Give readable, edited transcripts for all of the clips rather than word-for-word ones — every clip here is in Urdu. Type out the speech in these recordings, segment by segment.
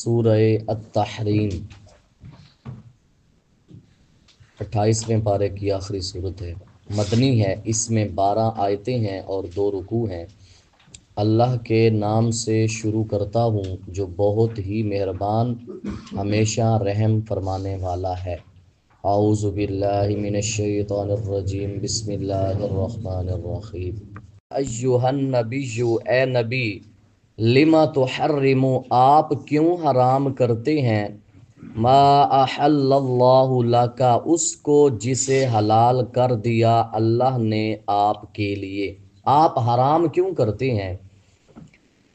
سورہ التحریم 28ویں پارے کی آخری صورت ہے، مدنی ہے، اس میں 12 آیتیں ہیں اور 2 رکوع ہیں۔ اللہ کے نام سے شروع کرتا ہوں جو بہت ہی مہربان ہمیشہ رحم فرمانے والا ہے۔ اعوذ باللہ من الشیطان الرجیم، بسم اللہ الرحمن الرحیم۔ ایہا النبی، اے نبی، لما تحرم، آپ کیوں حرام کرتے ہیں، ما احل اللہ لک، اس کو جسے حلال کر دیا اللہ نے آپ کے لیے۔ آپ حرام کیوں کرتے ہیں؟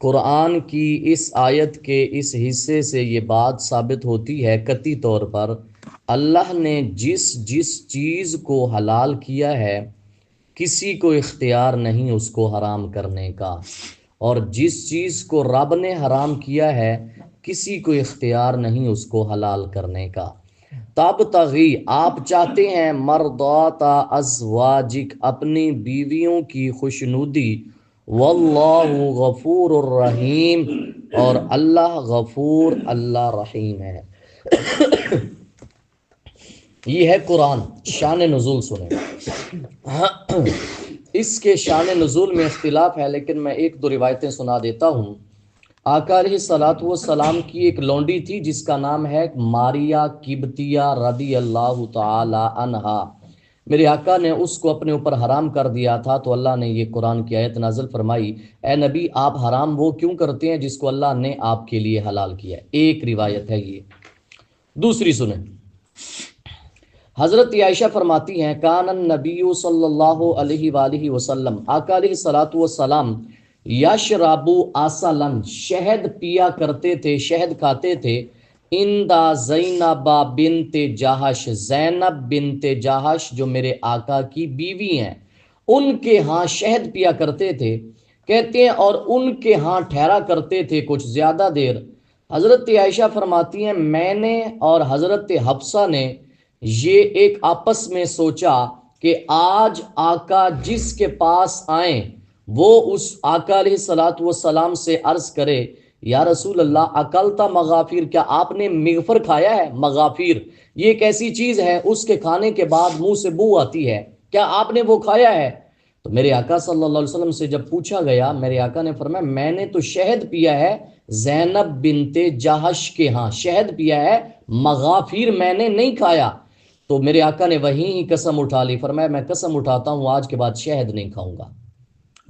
قرآن کی اس آیت کے اس حصے سے یہ بات ثابت ہوتی ہے قطعی طور پر اللہ نے جس چیز کو حلال کیا ہے کسی کو اختیار نہیں اس کو حرام کرنے کا، اور جس چیز کو رب نے حرام کیا ہے کسی کو اختیار نہیں اس کو حلال کرنے کا۔ تبتغی، آپ چاہتے ہیں، مرضات ازواجک، اپنی بیویوں کی خوشنودی، واللہ غفور الرحیم، اور اللہ غفور اللہ رحیم ہے۔ یہ ہے قرآن۔ شان نزول سنیں۔ اس کے شان نزول میں اختلاف ہے، لیکن میں 1-2 روایتیں سنا دیتا ہوں۔ آقا علیہ الصلوۃ والسلام کی ایک لونڈی تھی جس کا نام ہے ماریہ قبطیہ رضی اللہ تعالی عنہا۔ میرے آقا نے اس کو اپنے اوپر حرام کر دیا تھا، تو اللہ نے یہ قرآن کی آیت نازل فرمائی، اے نبی آپ حرام وہ کیوں کرتے ہیں جس کو اللہ نے آپ کے لیے حلال کیا ہے۔ ایک روایت ہے یہ۔ دوسری سنیں۔ حضرت عائشہ فرماتی ہیں، کان النبی صلی اللہ علیہ وآلہ وسلم، آقا علیہ الصلوۃ والسلام، یشرب عسلا، شہد پیا کرتے تھے، شہد کھاتے تھے، اندا زینب بنت جہش، زینب بنت جہش جو میرے آقا کی بیوی ہیں ان کے ہاں شہد پیا کرتے تھے، کہتے ہیں، اور ان کے ہاں ٹھہرا کرتے تھے کچھ زیادہ دیر۔ حضرت عائشہ فرماتی ہیں، میں نے اور حضرت حفصہ نے یہ ایک آپس میں سوچا کہ آج آقا جس کے پاس آئیں وہ اس آقا علیہ الصلوۃ والسلام سے عرض کرے، یا رسول اللہ اکلتا مغافیر، کیا آپ نے مغفر کھایا ہے؟ مغافیر یہ ایک ایسی چیز ہے اس کے کھانے کے بعد منہ سے بو آتی ہے، کیا آپ نے وہ کھایا ہے؟ تو میرے آقا صلی اللہ علیہ وسلم سے جب پوچھا گیا، میرے آقا نے فرمایا، میں نے تو شہد پیا ہے زینب بنت جہش کے ہاں، شہد پیا ہے، مغافیر میں نے نہیں کھایا۔ تو میرے آقا نے وہیں ہی قسم اٹھا لی، فرمایا میں قسم اٹھاتا ہوں آج کے بعد شہد نہیں کھاؤں گا،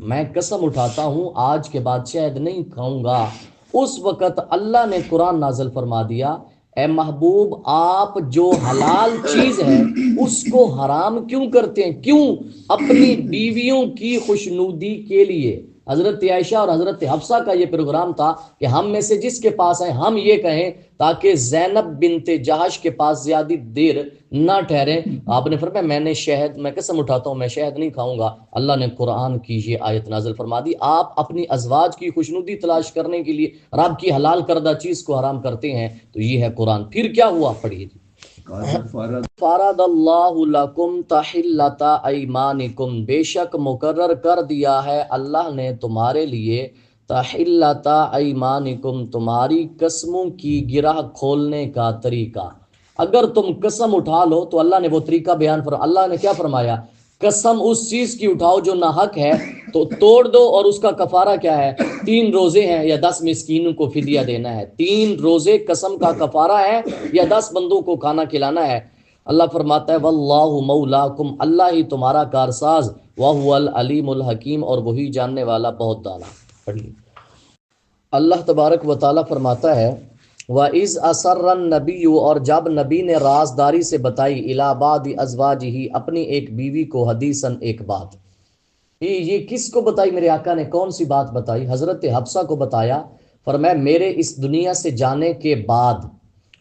میں قسم اٹھاتا ہوں آج کے بعد شہد نہیں کھاؤں گا۔ اس وقت اللہ نے قرآن نازل فرما دیا، اے محبوب آپ جو حلال چیز ہے اس کو حرام کیوں کرتے ہیں؟ کیوں؟ اپنی بیویوں کی خوشنودی کے لیے۔ حضرت عائشہ اور حضرت حفصہ کا یہ پروگرام تھا کہ ہم میں سے جس کے پاس ہیں ہم یہ کہیں تاکہ زینب بنت جہش کے پاس زیادہ دیر نہ ٹھہریں۔ آپ نے فرمایا میں نے شہد، میں قسم اٹھاتا ہوں میں شہد نہیں کھاؤں گا۔ اللہ نے قرآن کی یہ آیت نازل فرما دی، آپ اپنی ازواج کی خوشنودی تلاش کرنے کے لیے رب کی حلال کردہ چیز کو حرام کرتے ہیں، تو یہ ہے قرآن۔ پھر کیا ہوا؟ پڑھیے جی۔ فرض اللہ لکم تحلۃ ایمانکم، بے شک مقرر کر دیا ہے اللہ نے تمہارے لیے تحلۃ ایمانکم، تمہاری قسموں کی گرہ کھولنے کا طریقہ۔ اگر تم قسم اٹھا لو تو اللہ نے وہ طریقہ بیان فرمایا۔ اللہ نے کیا فرمایا؟ قسم اس چیز کی اٹھاؤ جو ناحق ہے تو توڑ دو، اور اس کا کفارہ کیا ہے؟ 3 روزے ہیں یا 10 مسکینوں کو فدیہ دینا ہے۔ 3 روزے قسم کا کفارہ ہے یا 10 بندوں کو کھانا کھلانا ہے۔ اللہ فرماتا ہے واللہ مولاکم، اللہ ہی تمہارا کارساز، وہو العلیم الحکیم، اور وہی جاننے والا بہت دانا۔ پڑھیے۔ اللہ تبارک و تعالیٰ فرماتا ہے وَإِذْ أَسَرَّ النَّبِيُّ، اور جب نبی نے رازداری سے بتائی، إِلَىٰ بَعْضِ أَزْوَاجِهِ، اپنی ایک بیوی کو، حدیثاً ایک بات۔ یہ کس کو بتائی؟ میرے آقا نے کون سی بات بتائی؟ حضرت حفصہ کو بتایا، فرمایا میرے اس دنیا سے جانے کے بعد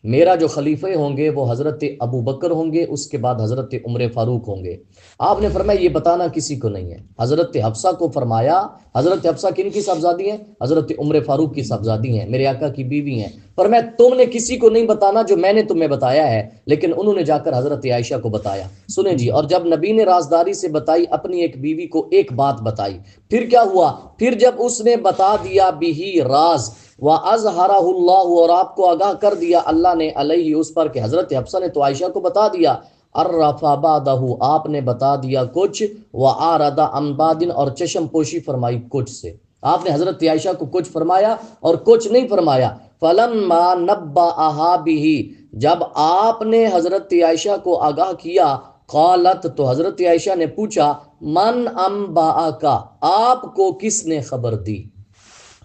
میرا جو خلیفہ ہوں گے وہ حضرت ابو بکر ہوں گے، اس کے بعد حضرت عمر فاروق ہوں گے۔ آپ نے فرمایا یہ بتانا کسی کو نہیں ہے۔ حضرت حفصہ کو فرمایا، حضرت حفصہ کن کی صاحبزادی ہیں؟ حضرت عمر فاروق کی صاحبزادی ہیں، میرے آقا کی بیوی ہیں۔ فرمایا تم نے کسی کو نہیں بتانا جو میں نے تمہیں بتایا ہے، لیکن انہوں نے جا کر حضرت عائشہ کو بتایا۔ سنیں جی، اور جب نبی نے رازداری سے بتائی اپنی ایک بیوی کو ایک بات بتائی، پھر کیا ہوا؟ پھر جب اس نے بتا دیا بھی راز وَأَظْهَرَهُ اللَّهُ، اور آپ کو آگاہ کر دیا اللہ نے علیہ اس پر، کہ حضرت حفصہ نے تو عائشہ کو بتا دیا، عَرَّفَ بَعْدَهُ آپ نے بتا دیا کچھ، وَعَارَضَ عَنْ بَعْضٍ اور چشم پوشی فرمائی کچھ سے۔ آپ نے حضرت عائشہ کو کچھ فرمایا اور کچھ نہیں فرمایا۔ فَلَمَّا نَبَّأَهَا بِهِ جب آپ نے حضرت عائشہ کو آگاہ کیا، قالت تو حضرت عائشہ نے پوچھا، من انبأَكَ آپ کو کس نے خبر دی؟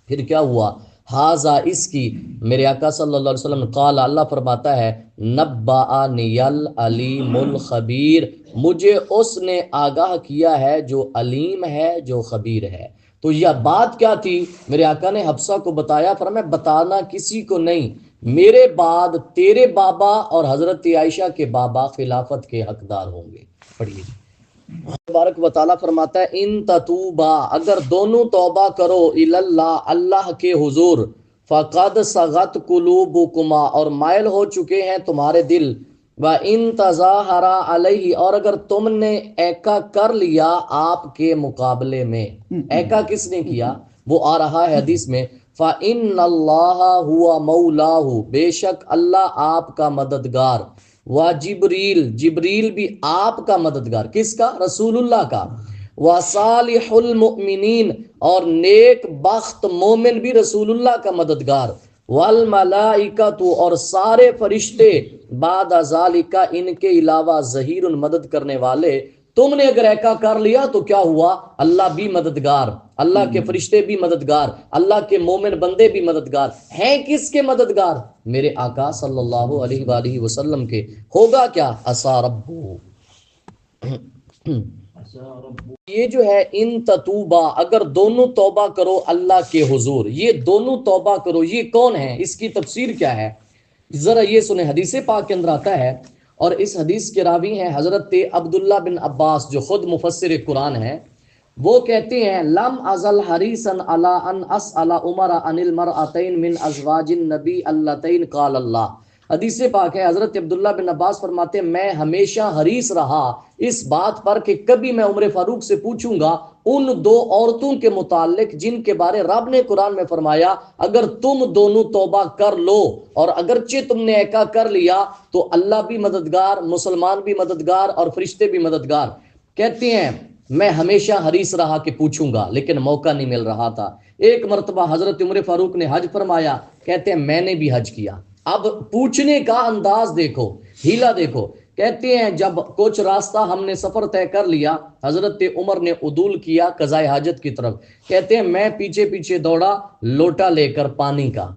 پھر کیا ہوا؟ ہاذا اس کی، میرے آقا صلی اللہ علیہ وسلم قال اللہ فرماتا ہے، نبأنی العلیم الخبیر مجھے اس نے آگاہ کیا ہے جو علیم ہے جو خبیر ہے۔ تو یہ بات کیا تھی؟ میرے آقا نے حفصہ کو بتایا، فرمایا بتانا کسی کو نہیں، میرے بعد تیرے بابا اور حضرت عائشہ کے بابا خلافت کے حقدار ہوں گے۔ پڑھیے تبارک و تعالیٰ فرماتا ہے، ان تتوبا اگر دونوں توبہ کرو اللہ اللہ کے حضور، فقد صغت قلوبکما اور مائل ہو چکے ہیں تمہارے دل، وَإِن تَظَاهَرَا عَلَيْهِ اور اگر تم نے ایکا کر لیا آپ کے مقابلے میں، ایکا کس نے کیا؟ وہ آ رہا ہے حدیث میں، فَإِنَّ اللَّهَ هُوَ مَوْلَاهُ بے شک اللہ آپ کا مددگار، جبریل جبریل بھی آپ کا مددگار، کس کا؟ رسول اللہ کا، وصالح المؤمنین اور نیک بخت مومن بھی رسول اللہ کا مددگار، والملائکۃ اور سارے فرشتے، بعد ذالک ان کے علاوہ ظہیر مدد کرنے والے۔ تم نے اگر ایکا کر لیا تو کیا ہوا؟ اللہ بھی مددگار، اللہ کے فرشتے بھی مددگار، اللہ کے مومن بندے بھی مددگار ہیں۔ کس کے مددگار؟ میرے آقا صلی اللہ علیہ وآلہ وسلم کے۔ ہوگا کیا؟ عسیٰ ربہ، یہ جو ہے ان تتوبا اگر دونوں توبہ کرو اللہ کے حضور، یہ دونوں توبہ کرو یہ کون ہے؟ اس کی تفسیر کیا ہے؟ ذرا یہ سنیں، حدیث پاک کے اندر آتا ہے، اور اس حدیث کے راوی ہیں حضرت عبداللہ بن عباس جو خود مفسر قرآن ہیں۔ وہ کہتے ہیں، لم ازل حریصا علی ان اسأل عمر عن المرأتین من ازواج النبی اللتین قال اللہ۔ حدیث پاک ہے، حضرت عبداللہ بن عباس فرماتے ہیں میں ہمیشہ حریص رہا اس بات پر کہ کبھی میں عمر فاروق سے پوچھوں گا ان دو عورتوں کے متعلق جن کے بارے رب نے قرآن میں فرمایا اگر تم دونوں توبہ کر لو، اور اگرچہ تم نے ایکا کر لیا تو اللہ بھی مددگار، مسلمان بھی مددگار اور فرشتے بھی مددگار۔ کہتے ہیں میں ہمیشہ حریص رہا کہ پوچھوں گا لیکن موقع نہیں مل رہا تھا۔ ایک مرتبہ حضرت عمر فاروق نے حج فرمایا، کہتے ہیں میں نے بھی حج کیا۔ اب پوچھنے کا انداز دیکھو، ہیلا دیکھو۔ کہتے ہیں جب کچھ راستہ ہم نے سفر طے کر لیا، حضرت عمر نے عدول کیا قضاء حاجت کی طرف۔ کہتے ہیں میں پیچھے پیچھے دوڑا لوٹا لے کر پانی کا،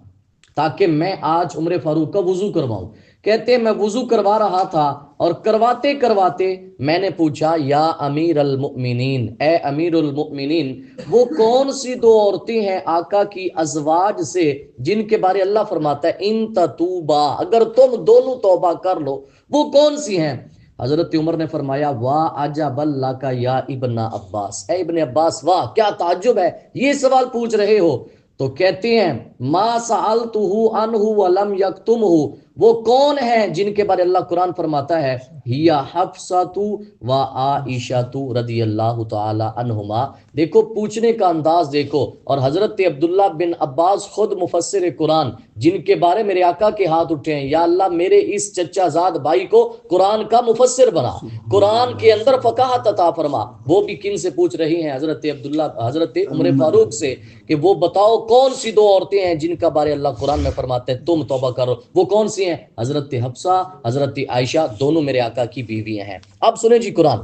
تاکہ میں آج عمر فاروق کا وضو کرواؤں۔ کہتے ہیں میں وضو کروا رہا تھا اور کرواتے کرواتے میں نے پوچھا یا امیر المؤمنین، اے امیر المؤمنین وہ کون سی دو عورتیں ہیں آقا کی ازواج سے جن کے بارے اللہ فرماتا ہے ان تتوبا اگر تم دونوں توبہ کر لو، وہ کون سی ہیں؟ حضرت عمر نے فرمایا واہ عجب اللہ کا یا ابن عباس، اے ابن عباس واہ کیا تعجب ہے یہ سوال پوچھ رہے ہو۔ تو کہتے ہیں ما سألتہ عنہ ولم یکتمہ وہ کون ہیں جن کے بارے اللہ قرآن فرماتا ہے ہی حفصۃ و عائشۃ رضی اللہ تعالی عنہما۔ دیکھو پوچھنے کا انداز دیکھو، اور حضرت عبداللہ بن عباس خود مفسر قرآن جن کے بارے میرے آقا کے ہاتھ اٹھے ہیں، یا اللہ میرے اس چچا زاد بھائی کو قرآن کا مفسر بنا، قرآن کے اندر فقاہت عطا فرما۔ وہ بھی کن سے پوچھ رہی ہیں؟ حضرت عمر فاروق سے، کہ وہ بتاؤ کون سی دو عورتیں ہیں جن کا بارے اللہ قرآن میں فرماتے ہیں تم توبہ کرو، وہ کون سی ہیں؟ حضرت حفصہ، حضرت عائشہ، دونوں میرے آقا کی بیویاں ہیں۔ اب سنیں جی قرآن،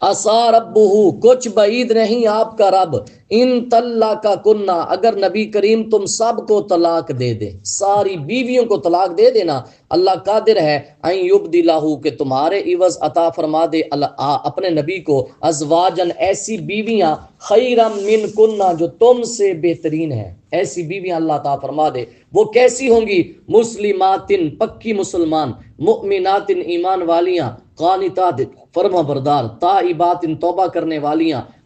عسیٰ ربہ کچھ بعید نہیں آپ کا رب، ان طلقکن اگر نبی کریم تم سب کو طلاق دے دے، ساری بیویوں کو طلاق دے دینا، اللہ قادر ہے ان یبدلہ کہ تمہارے عوض عطا فرما دے اپنے نبی کو ازواجن ایسی بیویاں خیرا منکن جو تم سے بہترین ہیں، ایسی بیویاں اللہ عطا فرما دے۔ وہ کیسی ہوں گی؟ مسلماتن پکی مسلمان، مؤمناتن ایمان والیاں، قانتات فرما بردار، تائبات توبہ کرنے والیاں،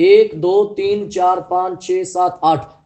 1 2 3 4 5 6 7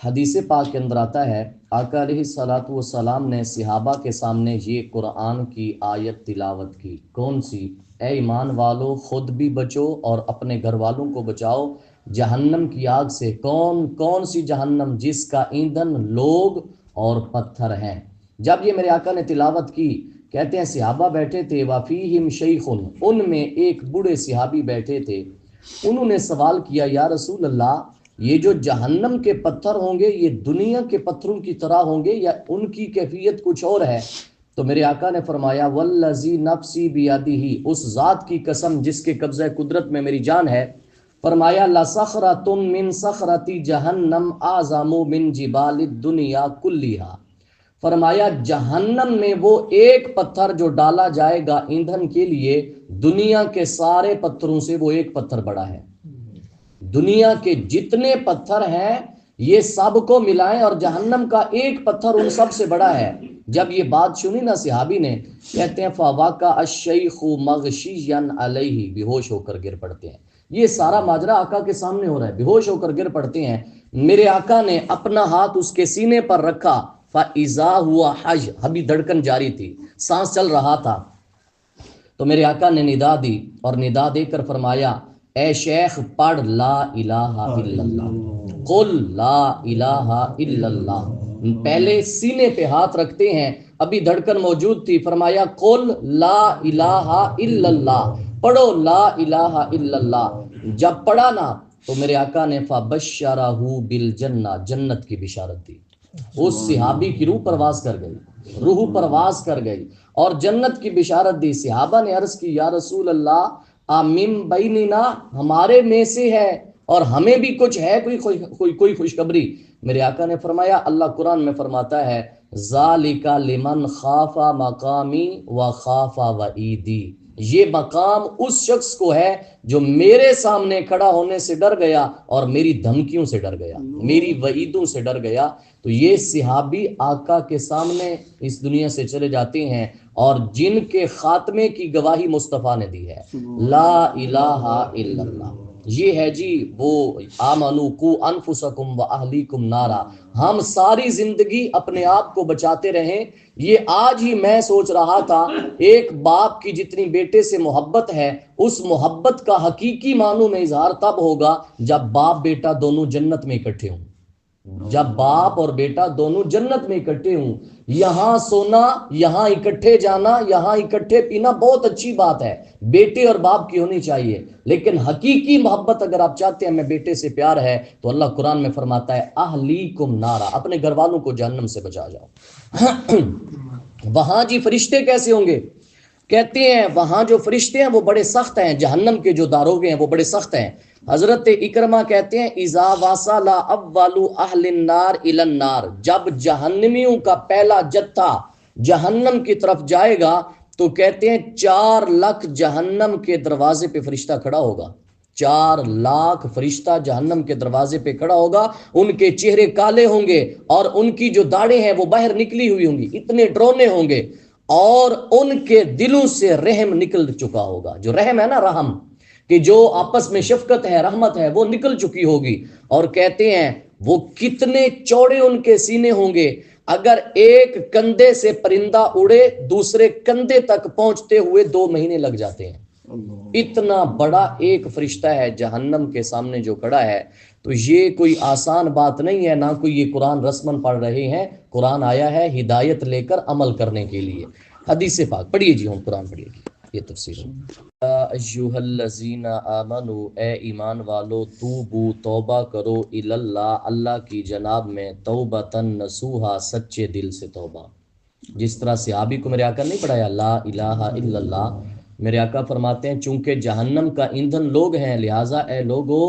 حدیث پاک کے اندر آتا ہے آقا علیہ الصلوۃ والسلام نے صحابہ کے سامنے یہ قرآن کی آیت تلاوت کی، کون سی؟ اے ایمان والو خود بھی بچو اور اپنے گھر والوں کو بچاؤ جہنم کی آگ سے۔ کون سی جہنم؟ جس کا ایندھن لوگ اور پتھر ہیں۔ جب یہ میرے آقا نے تلاوت کی، کہتے ہیں صحابہ بیٹھے تھے، وفیہم شیخ، ان میں ایک بوڑھے صحابی بیٹھے تھے، انہوں نے سوال کیا یا رسول اللہ، یہ جو جہنم کے پتھر ہوں گے یہ دنیا کے پتھروں کی طرح ہوں گے یا ان کی کیفیت کچھ اور ہے؟ تو میرے آقا نے فرمایا والذی نفسی بیدہ، اس ذات کی قسم جس کے قبضہ قدرت میں میری جان ہے، فرمایا لصخرۃ من صخرۃ جہنم اعظم من جبال الدنیا کلیہا، فرمایا جہنم میں وہ ایک پتھر جو ڈالا جائے گا ایندھن کے لیے، دنیا کے سارے پتھروں سے وہ ایک پتھر بڑا ہے۔ دنیا کے جتنے پتھر ہیں یہ سب کو ملائیں اور جہنم کا ایک پتھر ان سب سے بڑا ہے۔ جب یہ بات سنی نا صحابی نے، کہتے ہیں فواقع الشیخ مغشیا علیہ، بے ہوش ہو کر گر پڑتے ہیں۔ یہ سارا ماجرا آقا کے سامنے ہو رہا ہے، بے ہوش ہو کر گر پڑتے ہیں۔ میرے آقا نے اپنا ہاتھ اس کے سینے پر رکھا، فاذا ہوا حج، ابھی دھڑکن جاری تھی، سانس چل رہا تھا۔ تو میرے آقا نے ندا دی اور ندا دے کر فرمایا اے شیخ پڑھ لا الہ الا اللہ، قل لا الہ الا اللہ۔ پہلے سینے پہ ہاتھ رکھتے ہیں، ابھی دھڑکن موجود تھی، فرمایا قل لا الہ الا اللہ، پڑھو لا الہ الا اللہ۔ جب پڑھا نا تو میرے آقا نے فبشرہ بالجنہ، جنت کی بشارت دی۔ اس صحابی کی روح پرواز کر گئی، روح پرواز کر گئی اور جنت کی بشارت دی۔ صحابہ نے عرض کی یا رسول اللہ آمین بیننا، ہمارے میں سے ہے اور ہمیں بھی کچھ ہے کوئی خوشخبری؟ میرے آقا نے فرمایا اللہ قرآن میں فرماتا ہے ذالک لمن خاف مقامی وخاف وعیدی، یہ مقام اس شخص کو ہے جو میرے سامنے کھڑا ہونے سے ڈر گیا اور میری دھمکیوں سے ڈر گیا، میری وعیدوں سے ڈر گیا۔ تو یہ صحابی آقا کے سامنے اس دنیا سے چلے جاتے ہیں اور جن کے خاتمے کی گواہی مصطفیٰ نے دی ہے لا الہ الا اللہ۔ یہ ہے جی وہ آمنو قو انفسکم و اہلیکم نارا، ہم ساری زندگی اپنے آپ کو بچاتے رہیں۔ یہ آج ہی میں سوچ رہا تھا ایک باپ کی جتنی بیٹے سے محبت ہے، اس محبت کا حقیقی معنوں میں اظہار تب ہوگا جب باپ بیٹا دونوں جنت میں اکٹھے ہوں، جب باپ اور بیٹا دونوں جنت میں اکٹھے ہوں۔ یہاں سونا، یہاں اکٹھے جانا، یہاں اکٹھے پینا بہت اچھی بات ہے، بیٹے اور باپ کی ہونی چاہیے، لیکن حقیقی محبت اگر آپ چاہتے ہیں میں بیٹے سے پیار ہے تو اللہ قرآن میں فرماتا ہے اہلیکم نارا، اپنے گھر والوں کو جہنم سے بچا جاؤ۔ وہاں جی فرشتے کیسے ہوں گے؟ کہتے ہیں وہاں جو فرشتے ہیں وہ بڑے سخت ہیں، جہنم کے جو داروغے ہیں وہ بڑے سخت ہیں۔ حضرت اکرمہ کہتے ہیں اذا وصل اول اہل النار الی النار، جب جہنمیوں کا پہلا جتھا جہنم کی طرف جائے گا تو کہتے ہیں 4 لاکھ جہنم کے دروازے پہ فرشتہ کھڑا ہوگا، 4 لاکھ فرشتہ جہنم کے دروازے پہ کھڑا ہوگا، ان کے چہرے کالے ہوں گے اور ان کی جو داڑھیں ہیں وہ باہر نکلی ہوئی ہوں گی، اتنے ڈرونے ہوں گے، اور ان کے دلوں سے رحم نکل چکا ہوگا۔ جو رحم ہے نا، رحم کہ جو آپس میں شفقت ہے، رحمت ہے، وہ نکل چکی ہوگی۔ اور کہتے ہیں وہ کتنے چوڑے ان کے سینے ہوں گے، اگر ایک کندھے سے پرندہ اڑے دوسرے کندھے تک پہنچتے ہوئے 2 مہینے لگ جاتے ہیں۔ اتنا بڑا ایک فرشتہ ہے جہنم کے سامنے جو کھڑا ہے۔ تو یہ کوئی آسان بات نہیں ہے، نہ کوئی یہ قرآن رسمن پڑھ رہے ہیں، قرآن آیا ہے ہدایت لے کر عمل کرنے کے لیے۔ حدیث پاک پڑھیے جی، ہم قرآن پڑھیے گی، یہ تفسیر ہے۔ ایھا الذین آمنوا، اے ایمان والو، توبو توبہ کرو، الی اللہ، اللہ کی جناب میں، توبۃ نصوحا، سچے دل سے توبہ۔ جس طرح صحابی کو میرے آقا نہیں پڑھایا لا الہ الا اللہ، میرے آقا فرماتے ہیں چونکہ جہنم کا ایندھن لوگ ہیں، لہٰذا اے لوگو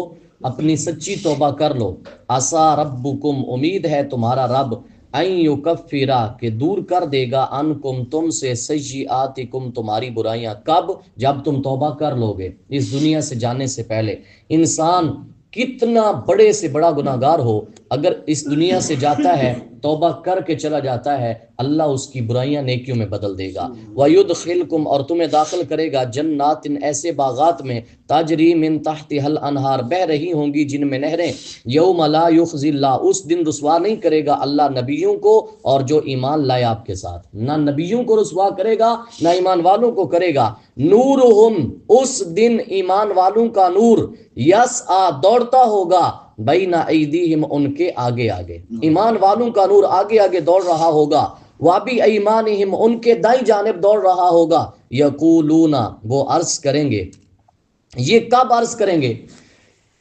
اپنی سچی توبہ کر لو۔ عسیٰ ربکم، امید ہے تمہارا رب، ان یکفرا، کہ دور کر دے گا، عنکم، تم سے، سیئاتکم، تمہاری برائیاں۔ کب؟ جب تم توبہ کر لو گے، اس دنیا سے جانے سے پہلے۔ انسان کتنا بڑے سے بڑا گناہگار ہو، اگر اس دنیا سے جاتا ہے توبہ کر کے چلا جاتا ہے اللہ اس کی برائیاں نیکیوں میں بدل دے گا. وَيُدْخِلْكُمْ اور تمہیں داخل کرے گا جنات ایسے باغات میں تجری من تحتها الانہار بہ رہی ہوں گی جن میں نہریں. یوم لا یخزی اللہ اس دن رسوا نہیں کرے گا اللہ نبیوں کو اور جو ایمان لائے آپ کے ساتھ. نہ نبیوں کو رسوا کرے گا نہ ایمان والوں کو کرے گا. نورہم اس دن ایمان والوں کا نور یسعا دوڑتا ہوگا بین ایدیہم ان کے آگے آگے. ایمان والوں کا نور آگے آگے دوڑ رہا ہوگا. وابی ایمانہم ان کے دائیں جانب دوڑ رہا ہوگا. یقولون وہ عرض کریں گے. یہ کب عرض کریں گے؟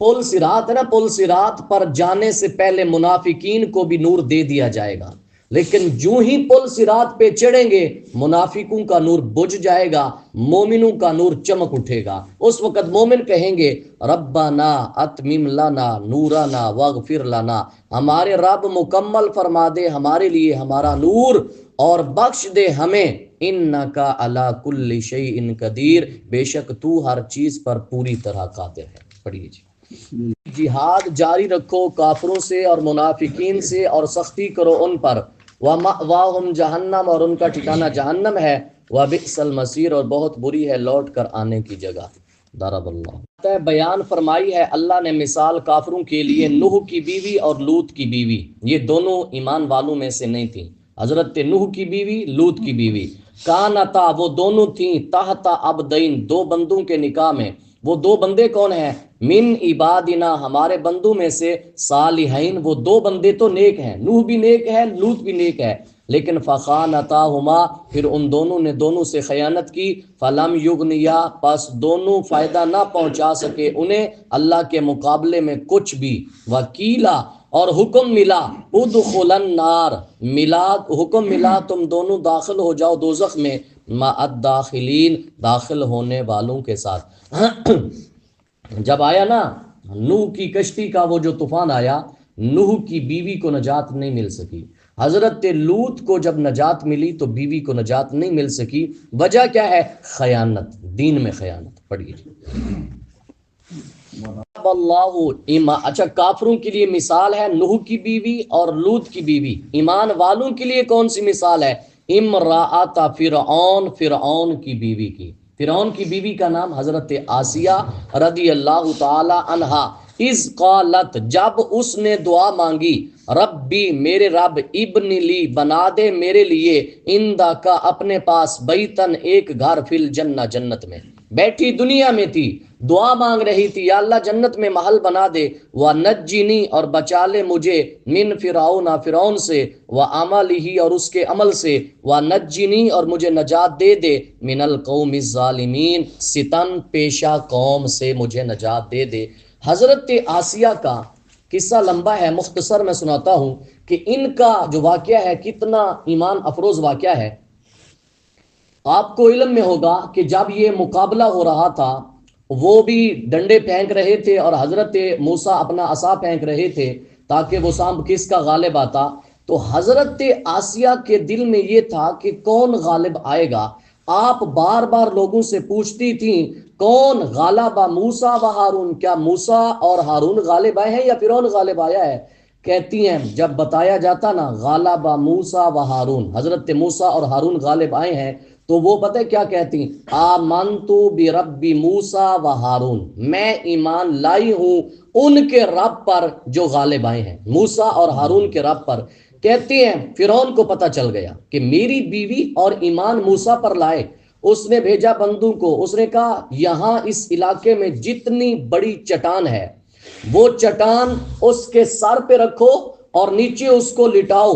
پل صراط ہے نا، پل صراط پر جانے سے پہلے منافقین کو بھی نور دے دیا جائے گا، لیکن جو ہی پل صراط پہ چڑھیں گے منافقوں کا نور بجھ جائے گا، مومنوں کا نور چمک اٹھے گا. اس وقت مومن کہیں گے ربنا اتمم لنا نورنا واغفر لنا، ہمارے رب مکمل فرما دے ہمارے لیے ہمارا نور اور بخش دے ہمیں. انکا علی کل شیء قدیر، بے شک تو ہر چیز پر پوری طرح قادر ہے. پڑھیے جی. جہاد جاری رکھو کافروں سے اور منافقین سے اور سختی کرو ان پر. وَمَأْوَاهُمْ جہنم اور ان کا ٹھکانہ جہنم ہے. وَبِئْسَ الْمَصِيرُ اور بہت بری ہے لوٹ کر آنے کی جگہ. ضرب اللہ بیان فرمائی ہے اللہ نے مثال کافروں کے لیے نوح کی بیوی اور لوط کی بیوی. یہ دونوں ایمان والوں میں سے نہیں تھیں. حضرت نوح کی بیوی لوط کی بیوی کانتا وہ دونوں تھیں تحت عبدین دو بندوں کے نکاح میں. وہ دو بندے کون ہیں؟ من عبادنا ہمارے بندوں میں سے، صالحین وہ دو بندے تو نیک ہیں، نوح بھی نیک ہے لوط بھی نیک ہے، لیکن فخانتاہما پھر ان دونوں نے دونوں سے خیانت کی. فلم یغنیا پس دونوں فائدہ نہ پہنچا سکے انہیں اللہ کے مقابلے میں کچھ بھی. وکیلا اور حکم ملا ادخل النار ملا حکم ملا تم دونوں داخل ہو جاؤ دوزخ میں مع الداخلین داخل ہونے والوں کے ساتھ. جب آیا نا نوح کی کشتی کا وہ جو طوفان آیا، نوح کی بیوی کو نجات نہیں مل سکی. حضرت لوط کو جب نجات ملی تو بیوی کو نجات نہیں مل سکی. وجہ کیا ہے؟ خیانت، دین میں خیانت. پڑھیے. اللہ اچھا کافروں کے لیے مثال ہے نوح کی بیوی اور لوط کی بیوی. ایمان والوں کے لیے کون سی مثال ہے؟ امرأۃ فرعون فرعون کی بیوی کی. فرعون کی بیوی کا نام حضرت آسیہ رضی اللہ تعالی عنہا. اذ قالت جب اس نے دعا مانگی ربی میرے رب ابن لی بنا دے میرے لیے اندہ کا اپنے پاس بیتن ایک گھر فی الجنہ جنت میں. بیٹھی دنیا میں تھی دعا مانگ رہی تھی یا اللہ جنت میں محل بنا دے. وَنَجِّنِي اور بچا لے مجھے من فرعون فرعون سے وَعَمَلِهِ اور اس کے عمل سے. وَنَجِّنِي اور مجھے نجات دے دے من القوم الظالمین ستم پیشہ قوم سے مجھے نجات دے دے. حضرت آسیہ کا قصہ لمبا ہے، مختصر میں سناتا ہوں کہ ان کا جو واقعہ ہے کتنا ایمان افروز واقعہ ہے. آپ کو علم میں ہوگا کہ جب یہ مقابلہ ہو رہا تھا وہ بھی ڈنڈے پھینک رہے تھے اور حضرت موسیٰ اپنا عصا پھینک رہے تھے تاکہ وہ سانپ کس کا غالب آتا. تو حضرت آسیہ کے دل میں یہ تھا کہ کون غالب آئے گا. آپ بار بار لوگوں سے پوچھتی تھیں کون غالب موسیٰ و ہارون، کیا موسیٰ اور ہارون غالب آئے ہیں یا فرعون غالب آیا ہے؟ کہتی ہیں جب بتایا جاتا نا غالب موسیٰ و ہارون حضرت موسیٰ اور ہارون غالب آئے ہیں تو وہ پتہ کیا کہتی؟ آمنتو برب موسیٰ و ہارون میں ایمان لائی ہوں ان کے رب پر جو غالب آئے ہیں، موسیٰ اور ہارون کے رب پر. کہتے ہیں فرعون کو پتہ چل گیا کہ میری بیوی اور ایمان موسیٰ پر لائے. اس نے بھیجا بندوں کو، اس نے کہا یہاں اس علاقے میں جتنی بڑی چٹان ہے وہ چٹان اس کے سر پہ رکھو اور نیچے اس کو لٹاؤ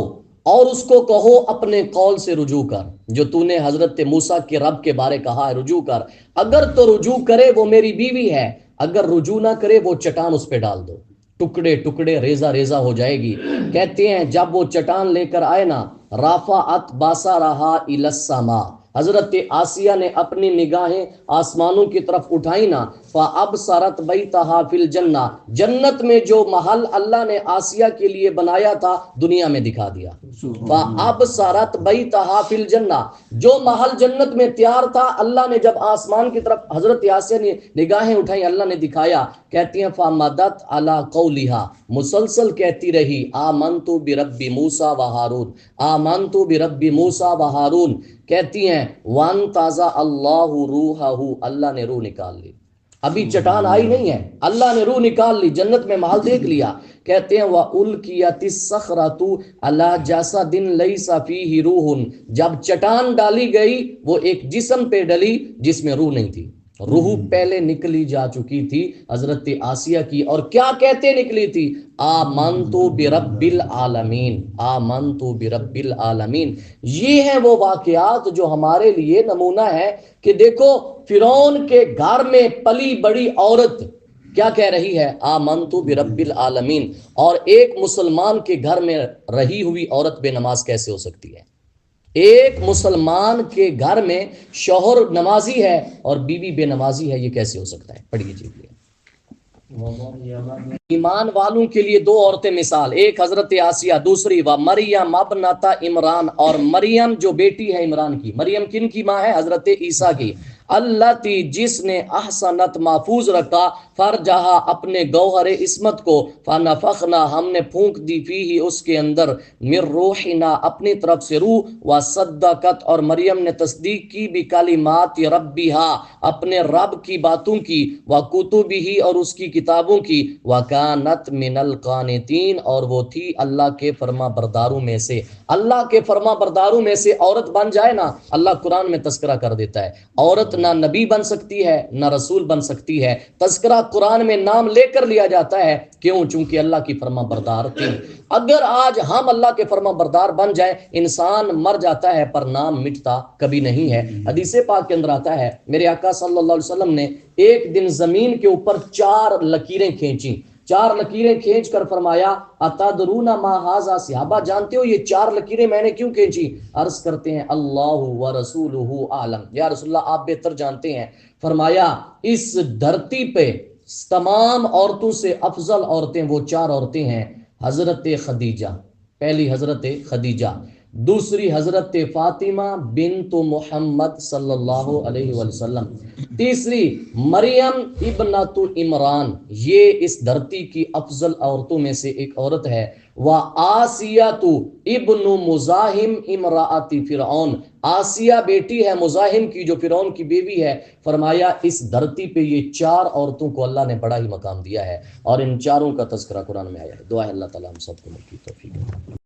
اور اس کو کہو اپنے قول سے رجوع کر، جو تو نے حضرت موسیٰ کے رب کے بارے کہا ہے رجوع کر. اگر تو رجوع کرے وہ میری بیوی ہے، اگر رجوع نہ کرے وہ چٹان اس پہ ڈال دو، ٹکڑے ٹکڑے ریزہ ریزہ ہو جائے گی. کہتے ہیں جب وہ چٹان لے کر آئے نا رافعت باسارہا الی السماء حضرت آسیہ نے اپنی نگاہیں آسمانوں کی طرف اٹھائی نا، فَأَبْصَرَتْ بَيْتَهَا فِي الْجَنَّةِ، جنت میں جو محل اللہ نے آسیہ کے لیے بنایا تھا دنیا میں دکھا دیا۔ فَأَبْصَرَتْ بَيْتَهَا فِي الْجَنَّةِ، جو محل جنت میں تیار تھا اللہ نے جب آسمان کی طرف حضرت آسیہ نے نگاہیں اٹھائیں اللہ نے دکھایا، کہتی ہیں فَمَدَتْ عَلَىٰ قَوْلِهَا، مسلسل کہتی رہی آمنتُ برب موسیٰ و ہارون، آمنتُ برب موسیٰ و ہارون، کہتی ہیں وَانْتَزَعَ اللَّهُ رُوحَهُ، اللہ نے روح نکال لی، ابھی چٹان آئی نہیں ہے، اللہ نے روح نکال لی، جنت میں محل دیکھ لیا۔ کہتے ہیں وَأُلْقِيَتِ الصَّخْرَةُ عَلَىٰ جَسَدٍ لَيْسَ فِيهِ رُوحٌ، جب چٹان ڈالی گئی وہ ایک جسم پہ ڈلی جس میں روح نہیں تھی، روح پہلے نکلی جا چکی تھی حضرت آسیہ کی، اور کیا کہتے نکلی تھی؟ آمنتو برب العالمین، آمنتو برب العالمین۔ یہ ہیں وہ واقعات جو ہمارے لیے نمونہ ہے کہ دیکھو فرعون کے گھر میں پلی بڑی عورت کیا کہہ رہی ہے؟ آمنتو برب العالمین، اور ایک مسلمان کے گھر میں رہی ہوئی عورت بے نماز کیسے ہو سکتی ہے؟ ایک مسلمان کے گھر میں شوہر نمازی ہے اور بیوی بے نمازی ہے، یہ کیسے ہو سکتا ہے؟ پڑھیے جی۔ ایمان والوں کے لیے دو عورتیں مثال، ایک حضرت آسیہ، دوسری مریم ابنۃ عمران، اور مریم جو بیٹی ہے عمران کی۔ مریم کن کی ماں ہے؟ حضرت عیسیٰ کی۔ التی، جس نے احسنت محفوظ رکھا فرجہا، اپنے گوہر عصمت کو، فنفخنا، ہم نے پھونک دی فیہ، اس کے اندر، من روحنا، اپنی طرف سے روح، وصدقت، اور مریم نے تصدیق کی بکلمات ربہا، اپنے رب کی باتوں کی، وکتبہ، اور اس کی کتابوں کی، وکانت من القانتین، اور وہ تھی اللہ کے فرما برداروں میں سے۔ اللہ کے فرما برداروں میں سے عورت بن جائے نا، اللہ قرآن میں تذکرہ کر دیتا ہے، عورت نہ نبی بن سکتی ہے نہ رسول بن سکتی ہے، تذکرہ قرآن میں نام لے کر لیا جاتا ہے، کیوں؟ چونکہ اللہ کی فرما بردار تھی۔ اگر آج ہم اللہ کے فرما بردار بن جائیں، انسان مر جاتا ہے پر نام مٹتا کبھی نہیں ہے۔ حدیث پاک کے اندر آتا ہے میرے آقا صلی اللہ علیہ وسلم نے ایک دن زمین کے اوپر 4 لکیریں کھینچیں، 4 لکیریں کھینچ کر فرمایا اتدرون ما ھذا، صحابہ جانتے ہو یہ 4 لکیریں میں نے کیوں کھینچی؟ عرض کرتے ہیں اللہ ورسولہ اعلم، یا رسول اللہ آپ بہتر جانتے ہیں۔ فرمایا اس دھرتی پہ تمام عورتوں سے افضل عورتیں وہ 4 عورتیں ہیں، حضرت خدیجہ، پہلی حضرت خدیجہ، دوسری حضرت فاطمہ بنت محمد صلی اللہ علیہ وسلم، تیسری مریم ابنۃ عمران، یہ اس دھرتی کی افضل عورتوں میں سے ایک عورت ہے، وآسیۃ ابن مزاحم امرأۃ فرعون، آسیہ بیٹی ہے مزاحم کی جو فرعون کی بیوی ہے۔ فرمایا اس دھرتی پہ یہ 4 عورتوں کو اللہ نے بڑا ہی مقام دیا ہے، اور ان چاروں کا تذکرہ قرآن میں آیا ہے۔ دعا ہے اللہ تعالیٰ ہم سب کو مل کی توفیق۔